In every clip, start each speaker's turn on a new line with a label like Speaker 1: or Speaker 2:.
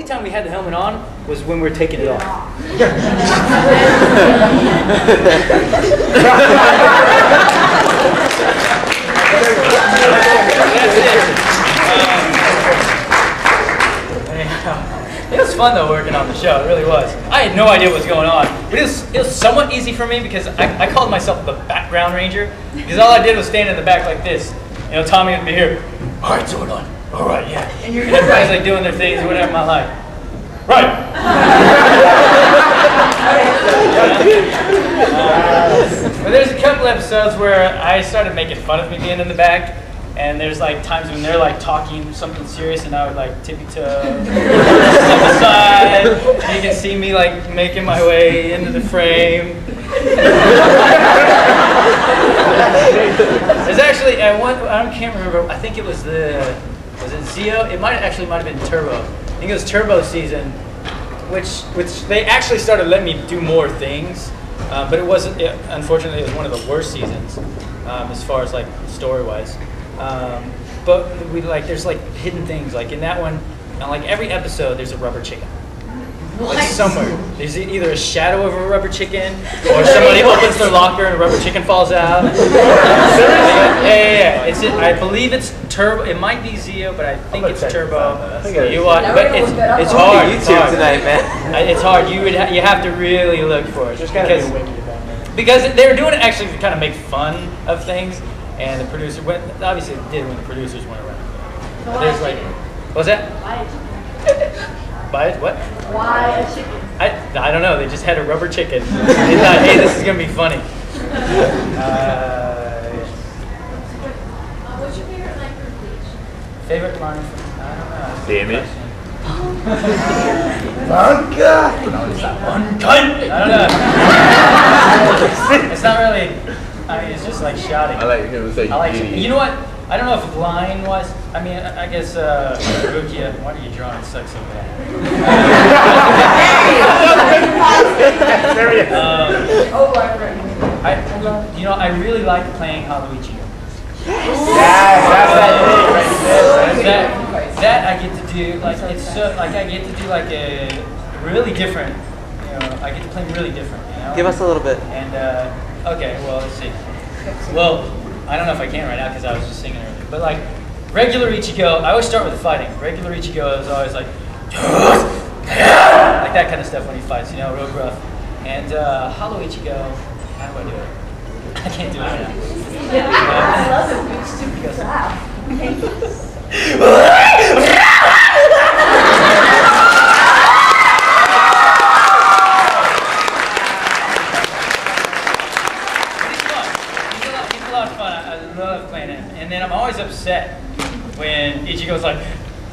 Speaker 1: only time we had the helmet on was when we were taking it off. It was fun though working on the show, it really was. I had no idea what was going on, but it was somewhat easy for me because I called myself the background ranger because all I did was stand in the back like this. You know, Tommy would be here, all right, Zoran, all right, yeah. And everybody's like doing their things or whatever in my life. Right. But there's a couple episodes where I started making fun of me being in the back. And there's like times when they're like talking something serious and I would like tippy-toe, step aside. You can see me like making my way into the frame. There's actually, I can't remember, I think it was was it Zio? It might have been Turbo. I think it was Turbo season, which they actually started letting me do more things. But it wasn't, unfortunately it was one of the worst seasons as far as like story-wise. But there's like hidden things, like in that one, on like every episode there's a rubber chicken. Like somewhere. There's either a shadow of a rubber chicken, or somebody opens their locker and a rubber chicken falls out. Yeah. I believe it's Turbo. It might be Zio, but I think it's Turbo. You watch, but it's hard.
Speaker 2: YouTube tonight, man.
Speaker 1: It's hard. You have to really look for it because they're doing it actually to kind of make fun of things. And the producer obviously it did when the producers went around. But there's like, what's that?
Speaker 3: Why a chicken?
Speaker 1: Buy it? What?
Speaker 3: Why a chicken?
Speaker 1: I don't know. They just had a rubber chicken. They thought, hey, this is gonna be funny.
Speaker 3: What's your favorite line from Bleach?
Speaker 1: Favorite line from? I don't know.
Speaker 2: Damn it.
Speaker 1: Uncut. I don't know. It's not really. I mean, it's just like shouting.
Speaker 2: I like him to say
Speaker 1: you know what? I don't know if line was. I mean, I guess Rukia. Why are you drawing? It sucks so bad.
Speaker 2: There we go.
Speaker 1: I really like playing Haluichi. That I get to do like it's so like I get to do like a really different. You know, I get to play really different. You know?
Speaker 2: Give us a little bit.
Speaker 1: And okay, well let's see. Well, I don't know if I can right now because I was just singing earlier. But like regular Ichigo, I always start with the fighting. Regular Ichigo is always like that kind of stuff when he fights. You know, real gruff. And Hollow Ichigo, how do I do it? I can't do it right now.
Speaker 3: I love it. It's stupid. Wow. It's a lot of fun. I love playing it. And then I'm always upset when Ichigo's like,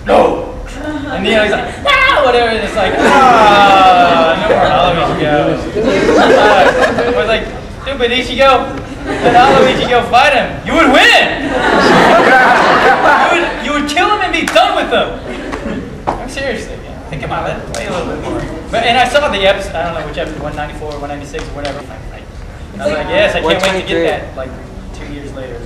Speaker 3: no! And then he's like, ah, whatever. And it's like, ah, no more Hollow Ichigo. I was like, stupid Ichigo. Let Hollow Ichigo fight him. You would win! you would kill him and be done with him. I'm seriously. Yeah. Think about it. Play a little bit more. But, and I saw the episode, I don't know which episode, 194 or 196 or whatever. And I was like, yes, I can't wait to get that like 2 years later.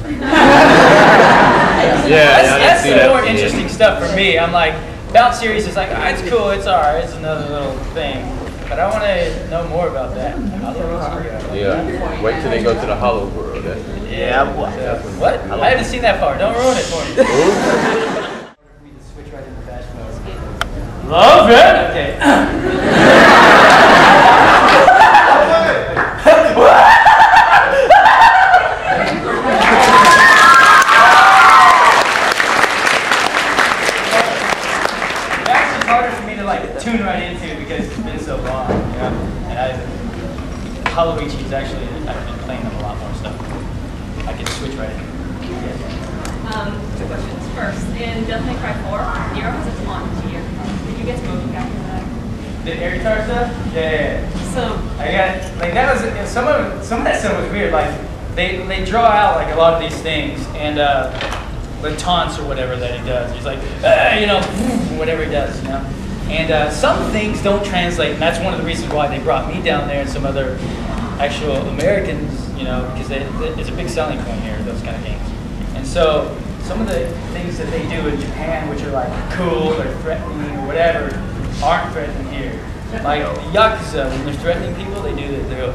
Speaker 3: That's the more interesting stuff for me. I'm like, Bounce series is like, oh, it's cool, it's alright, it's another little thing. But I want to know more about that.
Speaker 2: Yeah. Wait till they go to the Hollow World.
Speaker 1: Yeah. What? I haven't seen that part. Don't ruin it for me. Switch right into fast mode. Love it. Okay. It's harder for me to like tune right into because it's been so long, you know. And Haluichi is actually I've been playing them a lot more stuff. I can switch right in.
Speaker 4: Two questions. First, in Devil May Cry 4, Nero has a taunt here. Did you get smoking back into that?
Speaker 1: The air guitar stuff? Yeah.
Speaker 4: So
Speaker 1: I got like that was some of that stuff was weird. Like they draw out like a lot of these things and the taunts or whatever that he does. He's like you know whatever he does, you know. And some things don't translate, and that's one of the reasons why they brought me down there and some other actual Americans, you know, because it's a big selling point here, those kind of games. And so some of the things that they do in Japan, which are like cool or threatening or whatever,
Speaker 3: aren't threatening here. Like the Yakuza, when they're threatening people, they do that. They go,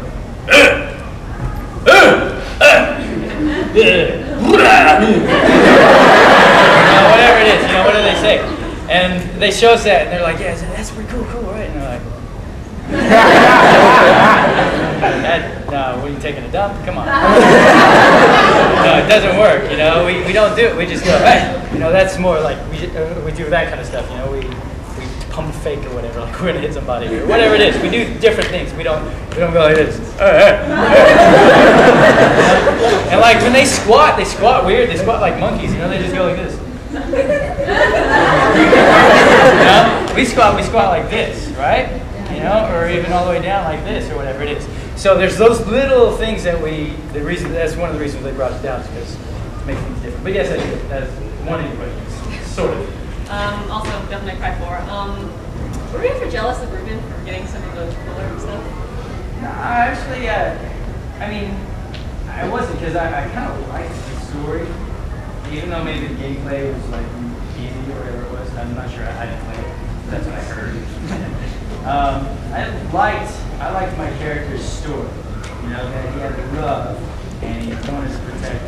Speaker 3: whatever it is, what do they say? And they show us that, and they're like, yeah, that's pretty cool, right? And they're like, no, what are you taking a dump? Come on. No, it doesn't work, we don't do it. We just go, hey, that's more like, we do that kind of stuff, we pump fake or whatever, like we're gonna hit somebody or whatever it is. We do different things. We don't go like this. And like when they squat weird. They squat like monkeys. They just go like this. We squat like this, right? Or even all the way down like this or whatever it is. So there's those little things that that's one of the reasons they brought it down, because to make things different. But yes, I do. That's one of your questions, sort of.
Speaker 4: Also, definitely Cry 4. Were you ever jealous of Ruben for getting some of those cooler stuff?
Speaker 3: No, actually, I wasn't, because I kind of liked the story, even though maybe the gameplay was like easy or whatever it was. I'm not sure I didn't play it. That's what I heard. I liked my character's story. That he had love and he wanted to protect her.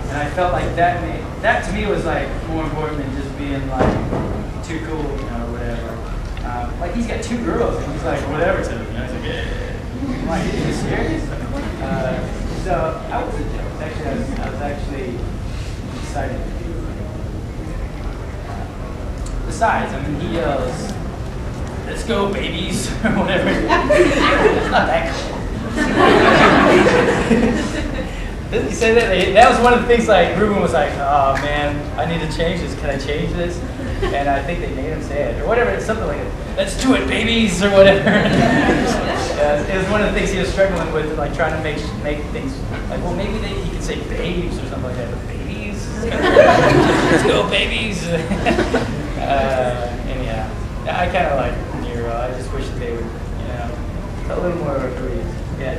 Speaker 3: And I felt like that to me was like more important than just being like too cool, whatever. Like he's got 2 girls and he's like whatever to them. He's like, yeah. I'm like, are you serious? So I wasn't jealous. Actually, I was actually excited to do it. Besides, he yells, "Let's go, babies," or whatever. It's not that cool. Didn't he say that? That was one of the things, like, Ruben was like, oh man, I need to change this. Can I change this? And I think they made him say it, or whatever. It's something like, "Let's do it, babies," or whatever. It was one of the things he was struggling with, like trying to make things, like, well, maybe he could say babes or something like that. But babies? Let's go, babies. Anyhow, I kind of like Nero. I just wish that they would, a little more agreed. Yeah.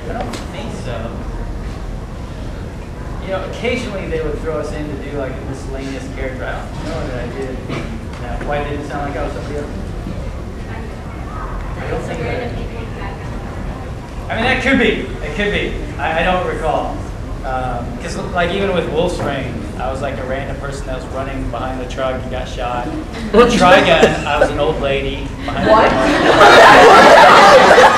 Speaker 3: I don't think so. Occasionally they would throw us in to do like a miscellaneous character. I don't know that I did. Why did it sound like I was somebody else? I don't think that. That could be. It could be. I don't recall. Because like even with Wolf's Rain, I was like a random person that was running behind the truck and got shot. Trigun, I was an old lady behind
Speaker 5: what?
Speaker 3: the truck.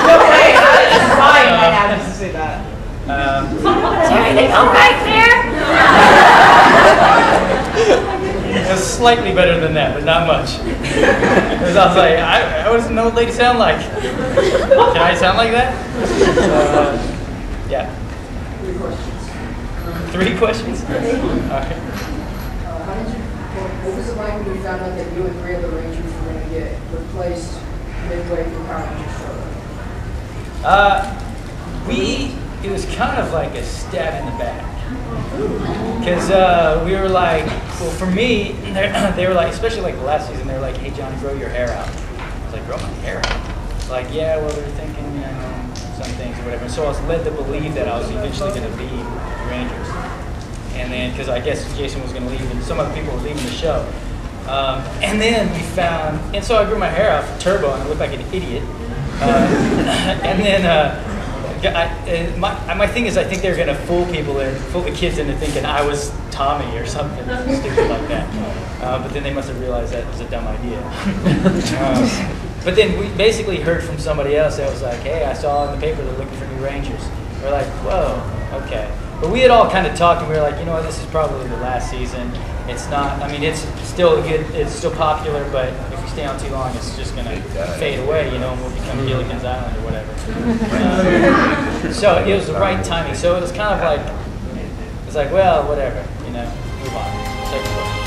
Speaker 5: No way, that's fine. I have to say that.
Speaker 4: Anything all right there?
Speaker 3: It was slightly better than that, but not much. Because I was like, what does an old lady sound like? Can I sound like that? Yeah. 3 questions? Okay.
Speaker 5: What was it like when you found out that you and 3 other Rangers were going to get replaced midway through Power Rangers show?
Speaker 3: It was kind of like a stab in the back. Because we were like, well, for me, they were like, especially like the last season, they were like, "Hey, Johnny, grow your hair out." I was like, "Grow my hair out?" Like, yeah, well, they're thinking, some things or whatever. And so I was led to believe that I was eventually going to be Rangers. And then, because I guess Jason was going to leave and some other people were leaving the show. And then we found, and so I grew my hair out for Turbo and I looked like an idiot. And then, my thing is I think they're going to fool the kids into thinking I was Tommy or something stupid like that. But then they must have realized that was a dumb idea. But then we basically heard from somebody else that was like, "Hey, I saw in the paper they're looking for new Rangers." We're like, "Whoa, okay." But we had all kind of talked and we were like, this is probably the last season. It's not, it's still good, it's still popular, but if we stay on too long, it's just going to fade away, and we'll become Gilligan's Island or whatever. So it was the right timing. So it was kind of like, well, whatever, move on. Second question.